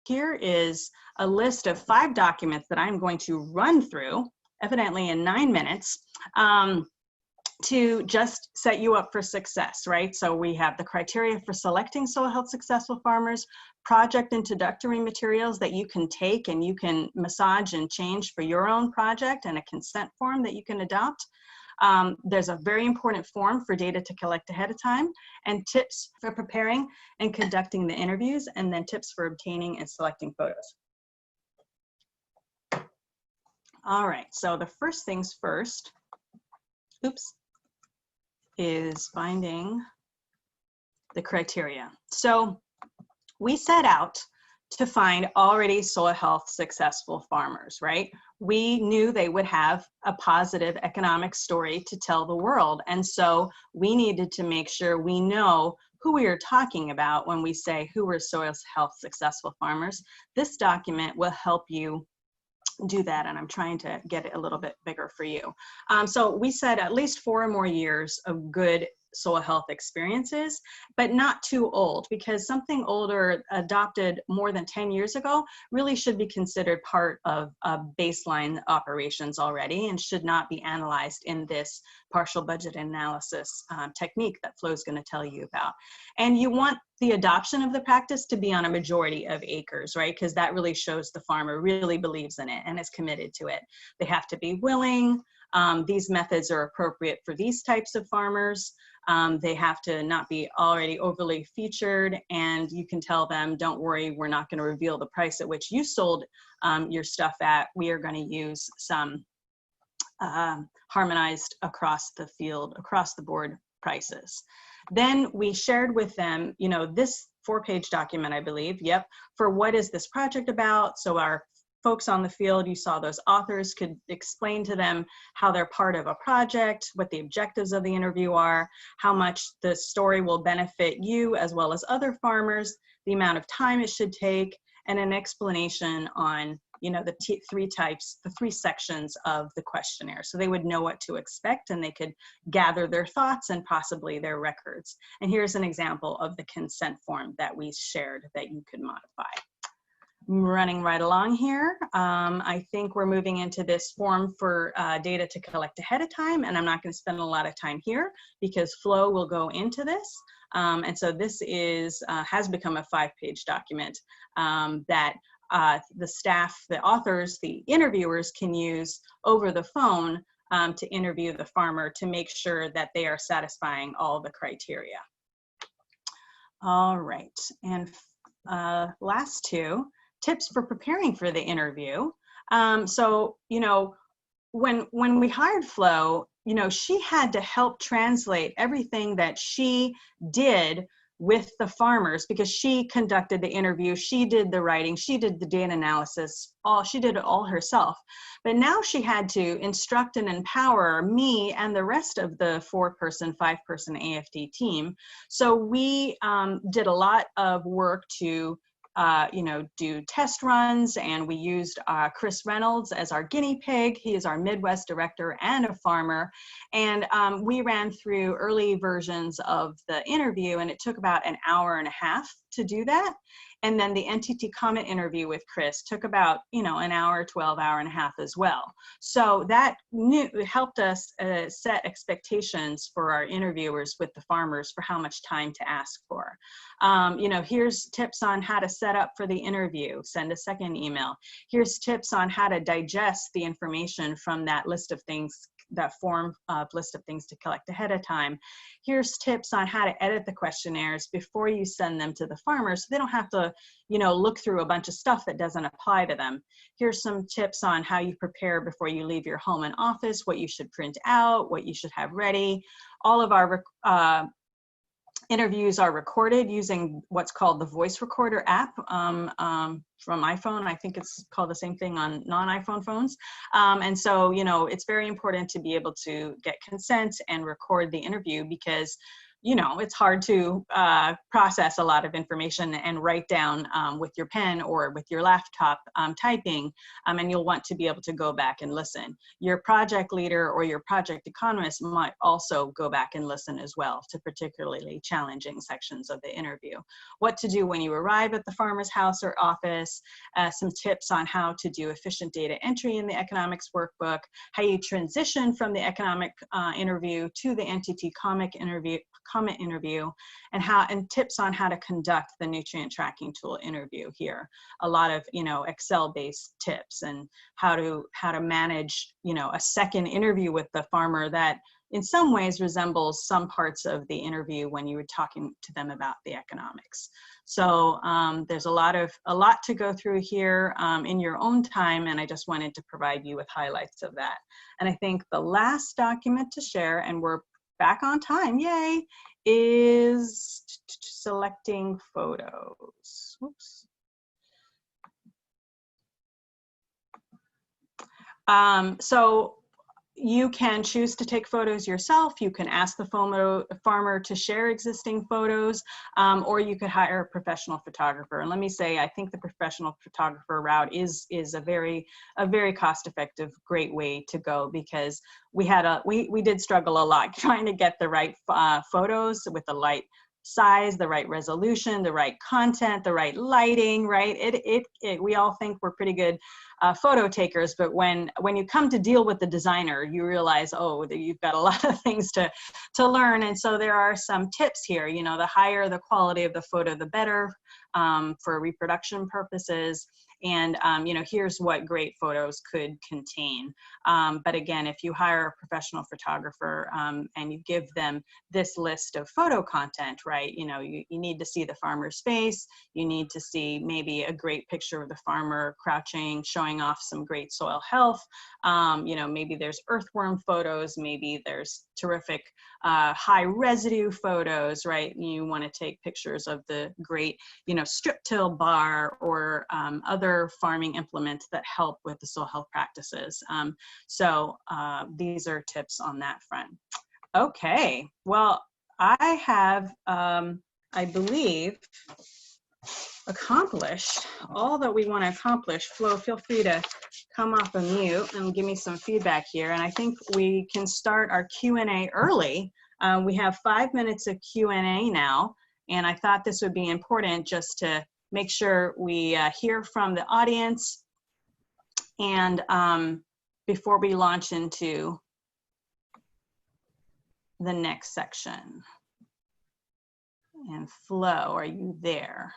Here is a list of 5 documents that I'm going to run through, evidently in 9 minutes, to just set you up for success, right? So we have the criteria for selecting soil health successful farmers, project introductory materials that you can take and you can massage and change for your own project, and a consent form that you can adopt. There's a very important form for data to collect ahead of time, and tips for preparing and conducting the interviews, and then tips for obtaining and selecting photos. All right, so the first things first, is finding the criteria. So we set out to find already soil health successful farmers, right? We knew they would have a positive economic story to tell the world. And so we needed to make sure we know who we are talking about when we say who are soil health successful farmers. This document will help you do that, and I'm trying to get it a little bit bigger for you. So we said at least 4 or more years of good soil health experiences, but not too old, because something older adopted more than 10 years ago really should be considered part of baseline operations already and should not be analyzed in this partial budget analysis technique that Flo's going to tell you about. And you want the adoption of the practice to be on a majority of acres, right? Because that really shows the farmer really believes in it and is committed to it. They have to be willing. These methods are appropriate for these types of farmers. They have to not be already overly featured, and you can tell them, don't worry, we're not going to reveal the price at which you sold your stuff at. We are going to use some harmonized across the field, across the board prices. Then we shared with them, you know, this 4-page document, I believe, yep, for what is this project about. So our folks on the field, you saw those authors, could explain to them how they're part of a project, what the objectives of the interview are, how much the story will benefit you as well as other farmers, the amount of time it should take, and an explanation on, you know, the 3 sections of the questionnaire. So they would know what to expect, and they could gather their thoughts and possibly their records. And here's an example of the consent form that we shared that you could modify. Running right along here, I think we're moving into this form for data to collect ahead of time, and I'm not going to spend a lot of time here because Flo will go into this. And so this is has become a 5-page document that the staff, the authors, the interviewers can use over the phone to interview the farmer to make sure that they are satisfying all the criteria. All right, and last 2. Tips for preparing for the interview. So, you know, when we hired Flo, you know, she had to help translate everything that she did with the farmers, because she conducted the interview, she did the writing, she did the data analysis, she did it all herself. But now she had to instruct and empower me and the rest of the 4-person, 5-person AFD team. So we did a lot of work to you know, do test runs, and we used Chris Reynolds as our guinea pig. He is our Midwest director and a farmer, and we ran through early versions of the interview, and it took about an hour and a half to do that. And then the NTT comment interview with Chris took about, you know, an hour, 12 hour and a half as well. So that helped us set expectations for our interviewers with the farmers for how much time to ask for. You know, here's tips on how to set up for the interview, send a second email. Here's tips on how to digest the information from that list of things, that form list of things to collect ahead of time. Here's tips on how to edit the questionnaires before you send them to the farmers, so they don't have to, you know, look through a bunch of stuff that doesn't apply to them. Here's some tips on how you prepare before you leave your home and office, what you should print out, what you should have ready. All of our interviews are recorded using what's called the voice recorder app from iPhone. I think it's called the same thing on non-iPhone phones. And so, you know, it's very important to be able to get consent and record the interview, because you know, it's hard to process a lot of information and write down with your pen or with your laptop typing, and you'll want to be able to go back and listen. Your project leader or your project economist might also go back and listen as well to particularly challenging sections of the interview. What to do when you arrive at the farmer's house or office, some tips on how to do efficient data entry in the economics workbook, how you transition from the economic interview to the NTT comment interview, and tips on how to conduct the nutrient tracking tool interview here. A lot of, you know, Excel-based tips and how to manage, you know, a second interview with the farmer that in some ways resembles some parts of the interview when you were talking to them about the economics. So there's a lot to go through here in your own time, and I just wanted to provide you with highlights of that. And I think the last document to share, and we're back on time, yay, is selecting photos. Whoops. So you can choose to take photos yourself. You can ask the farmer to share existing photos, or you could hire a professional photographer. And let me say, I think the professional photographer route is a very cost-effective, great way to go, because we did struggle a lot trying to get the right photos with the right size, the right resolution, the right content, the right lighting, right? We all think we're pretty good photo takers, but when you come to deal with the designer, you realize, oh, you've got a lot of things to learn. And so there are some tips here. You know, the higher the quality of the photo, the better for reproduction purposes. And, you know, here's what great photos could contain. But again, if you hire a professional photographer and you give them this list of photo content, right, you know, you need to see the farmer's face. You need to see maybe a great picture of the farmer crouching, showing off some great soil health. You know, maybe there's earthworm photos. Maybe there's terrific high residue photos, right? You want to take pictures of the great, you know, strip till bar or other farming implements that help with the soil health practices. So these are tips on that front. Okay, well, I have, I believe, accomplished all that we want to accomplish. Flo, feel free to come off of mute and give me some feedback here. And I think we can start our Q&A early. We have 5 minutes of Q&A now, and I thought this would be important just to make sure we hear from the audience and before we launch into the next section. And Flo, are you there?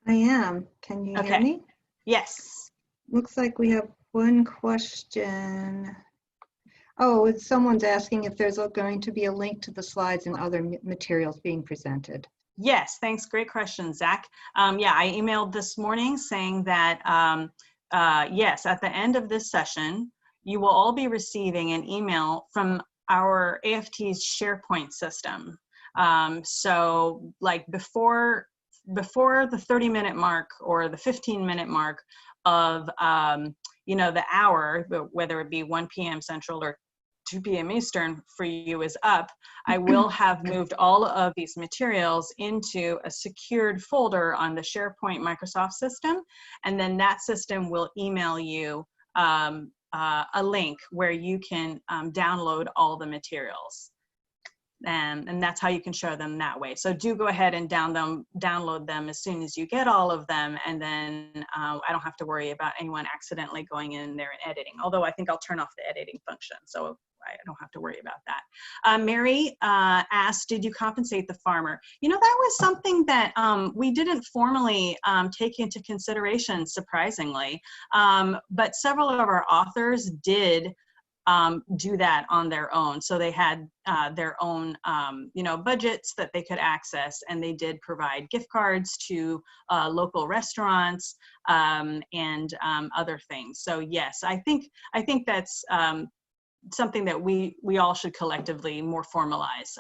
I am. Can you hear me? Yes. Looks like we have one question. Oh, someone's asking if there's going to be a link to the slides and other materials being presented. Yes, thanks. Great question, Zach. Yeah, I emailed this morning saying that, yes, at the end of this session, you will all be receiving an email from our AFT's SharePoint system. So like before the 30-minute mark or the 15-minute mark of, you know, the hour, whether it be 1 p.m. Central or 2 p.m. Eastern for you is up, I will have moved all of these materials into a secured folder on the SharePoint Microsoft system. And then that system will email you a link where you can download all the materials. And that's how you can share them that way. So do go ahead and download them as soon as you get all of them, and then I don't have to worry about anyone accidentally going in there and editing, although I think I'll turn off the editing function, so I don't have to worry about that. Mary asked, did you compensate the farmer? You know, that was something that we didn't formally take into consideration, surprisingly, but several of our authors did do that on their own. So they had their own, you know, budgets that they could access, and they did provide gift cards to local restaurants and other things. So yes, I think something that we all should collectively more formalize.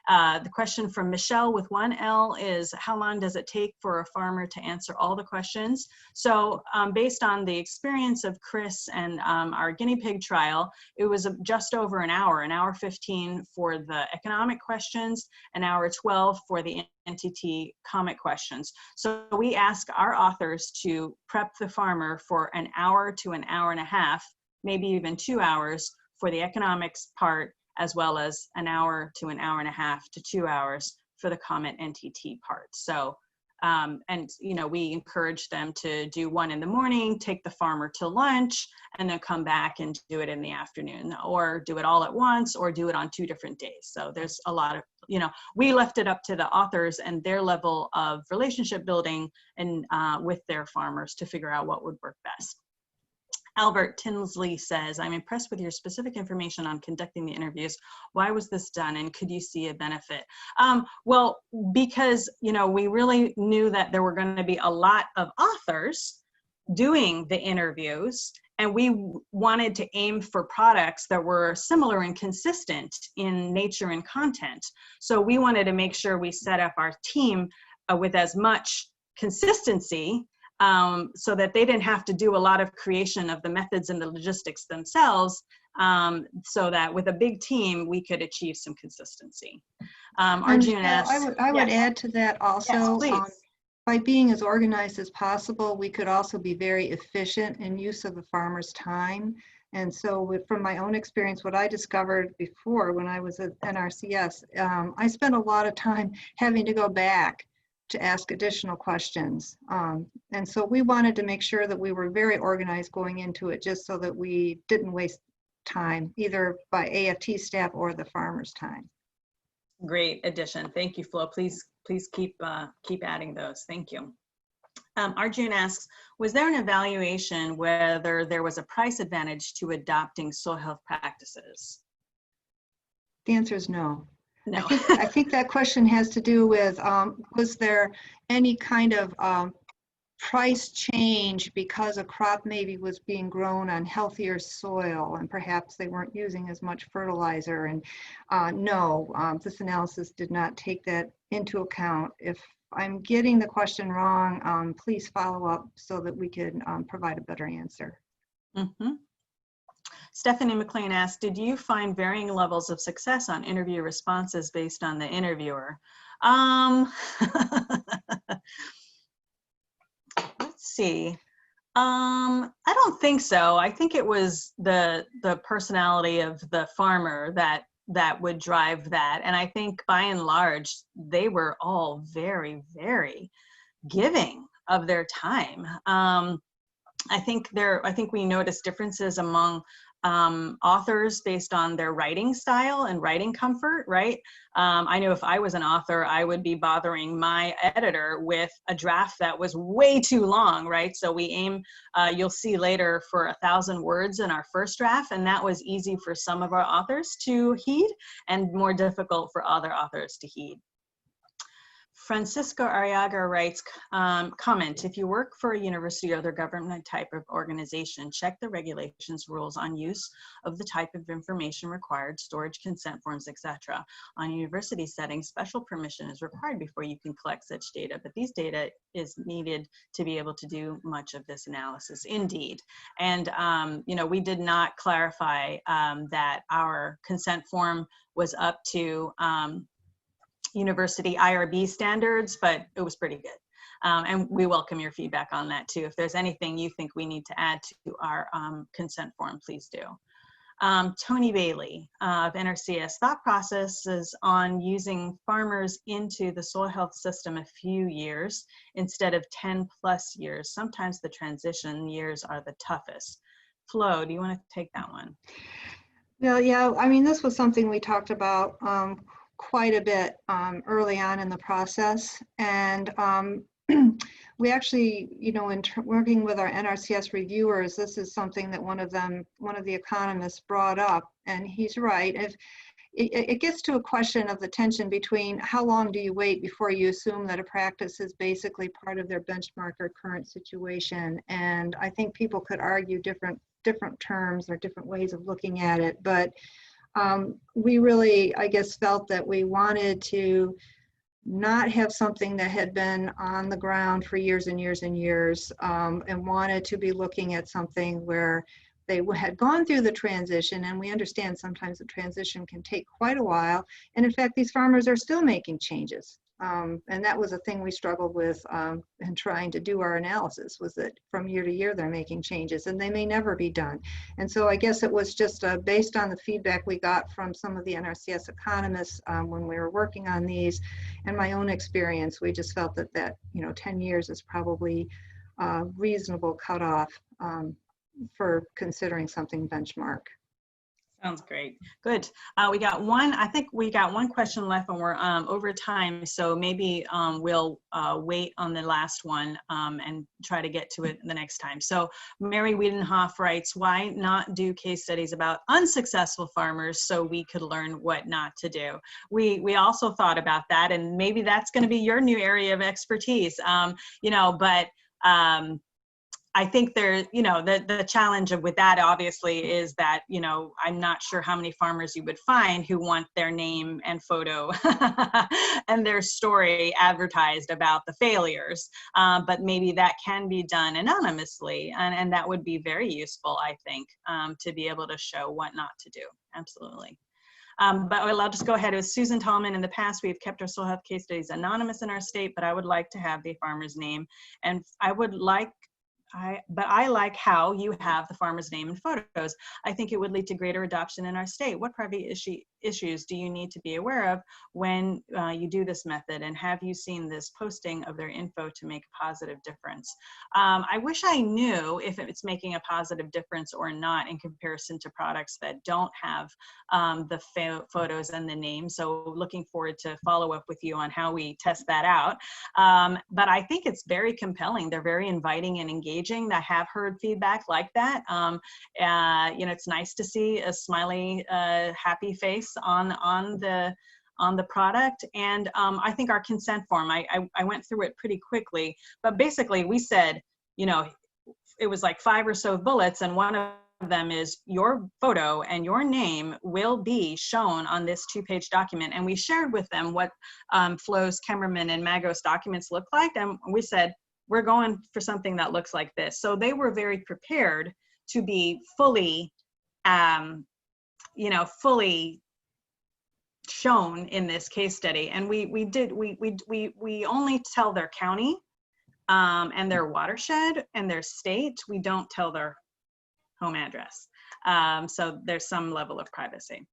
The question from Michelle with 1L is, how long does it take for a farmer to answer all the questions? So based on the experience of Chris and our guinea pig trial, it was just over an hour 15 for the economic questions, an hour 12 for the NTT comment questions. So we ask our authors to prep the farmer for an hour to an hour and a half, maybe even 2 hours for the economics part, as well as an hour to an hour and a half to 2 hours for the comment NTT part. So, and you know, we encourage them to do one in the morning, take the farmer to lunch, and then come back and do it in the afternoon, or do it all at once, or do it on 2 different days. So there's a lot of, you know, we left it up to the authors and their level of relationship building and with their farmers to figure out what would work best. Albert Tinsley says, I'm impressed with your specific information on conducting the interviews. Why was this done, and could you see a benefit? Well, because, you know, we really knew that there were going to be a lot of authors doing the interviews, and we wanted to aim for products that were similar and consistent in nature and content. So we wanted to make sure we set up our team with as much consistency so that they didn't have to do a lot of creation of the methods and the logistics themselves, so that with a big team, we could achieve some consistency. Arjun asks, I would add to that also, yes, please. By being as organized as possible, we could also be very efficient in use of the farmer's time. And so from my own experience, what I discovered before when I was at NRCS, I spent a lot of time having to go back to ask additional questions. And so we wanted to make sure that we were very organized going into it, just so that we didn't waste time, either by AFT staff or the farmer's time. Great addition. Thank you, Flo. Please keep adding those. Thank you. Arjun asks, was there an evaluation whether there was a price advantage to adopting soil health practices? The answer is no. No. I think that question has to do with, was there any kind of price change because a crop maybe was being grown on healthier soil and perhaps they weren't using as much fertilizer? And no, this analysis did not take that into account. If I'm getting the question wrong, please follow up so that we can provide a better answer. Mm-hmm. Stephanie McLean asked, did you find varying levels of success on interview responses based on the interviewer? Let's see. I don't think so. I think it was the personality of the farmer that would drive that. And I think by and large, they were all very, very giving of their time. I think we noticed differences among authors based on their writing style and writing comfort, right? I know if I was an author, I would be bothering my editor with a draft that was way too long, right? So we aim, you'll see later, for 1,000 words in our first draft, and that was easy for some of our authors to heed and more difficult for other authors to heed. Francisco Arriaga writes, comment, if you work for a university or other government type of organization, check the regulations, rules on use of the type of information required, storage, consent forms, etc. On university settings, special permission is required before you can collect such data, but these data is needed to be able to do much of this analysis, indeed. And, you know, we did not clarify that our consent form was up to university IRB standards, but it was pretty good. And we welcome your feedback on that too. If there's anything you think we need to add to our consent form, please do. Tony Bailey of NRCS, thought processes on using farmers into the soil health system a few years instead of 10+ years. Sometimes the transition years are the toughest. Flo, do you want to take that one? Well, yeah, I mean, this was something we talked about quite a bit early on in the process. And we actually, you know, in working with our NRCS reviewers, this is something that one of the economists brought up, and he's right. If it gets to a question of the tension between how long do you wait before you assume that a practice is basically part of their benchmark or current situation. And I think people could argue different terms or different ways of looking at it, but we really, I guess, felt that we wanted to not have something that had been on the ground for years and years and years, and wanted to be looking at something where they had gone through the transition. And we understand sometimes the transition can take quite a while. And in fact, these farmers are still making changes. And that was a thing we struggled with in trying to do our analysis, was that from year to year they're making changes and they may never be done. And so I guess it was just based on the feedback we got from some of the NRCS economists when we were working on these, and my own experience, we just felt that 10 years is probably a reasonable cutoff for considering something benchmark. Sounds great. Good. I think we got one question left and we're over time. So maybe we'll wait on the last one and try to get to it the next time. So Mary Wiedenhoff writes, why not do case studies about unsuccessful farmers so we could learn what not to do? We also thought about that, and maybe that's going to be your new area of expertise, but I think there, the challenge with that obviously is that, I'm not sure how many farmers you would find who want their name and photo and their story advertised about the failures. But maybe that can be done anonymously, and that would be very useful, I think, to be able to show what not to do. Absolutely. But I'll just go ahead. With Susan Tallman, in the past, we've kept our soil health case studies anonymous in our state, but I would like to have the farmer's name. And I like how you have the farmer's name and photos. I think it would lead to greater adoption in our state. What privacy issues do you need to be aware of when you do this method? And have you seen this posting of their info to make a positive difference? I wish I knew if it's making a positive difference or not in comparison to products that don't have the photos and the name. So looking forward to follow up with you on how we test that out. But I think it's very compelling. They're very inviting and engaging. I have heard feedback like that. It's nice to see a smiley, happy face on the product. And I think our consent form, I went through it pretty quickly, but basically we said, it was like 5 or so bullets, and one of them is your photo and your name will be shown on this 2-page document. And we shared with them what Flo's, Kemmerman, and Magos documents look like. And we said, we're going for something that looks like this. So they were very prepared to be fully, fully shown in this case study. And we only tell their county and their watershed and their state. We don't tell their home address. So there's some level of privacy.